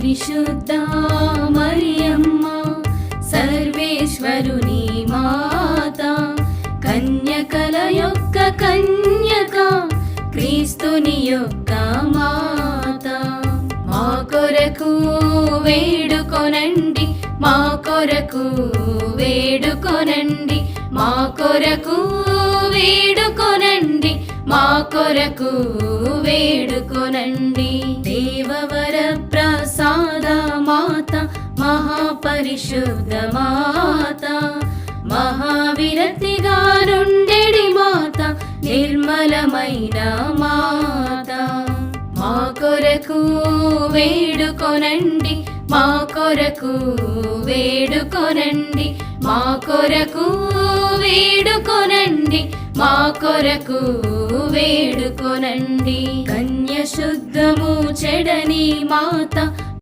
పరిశుద్ధ మరియమ్మ సర్వేశ్వరుని మాత, కన్యకల యొక్క కన్యక, క్రీస్తుని యొక్క మాత. మా కొరకు వేడుకొనండి, మా కొరకు వేడుకొనండి, మా కొరకు వేడుకొనండి, మా కొరకు వేడుకొనండి. దేవవర ప్రసాద మాత, మహాపరిశుద్ధ మాత, మహావిరతిగా నుండెడి మాత, నిర్మలమైన మాత. మా కొరకు వేడుకొనండి, మా కొరకు వేడుకొనండి, మా కొరకు వేడుకొనండి, మా కొరకు వేడుకొనండి. కన్య శుద్ధము చెడని మాత,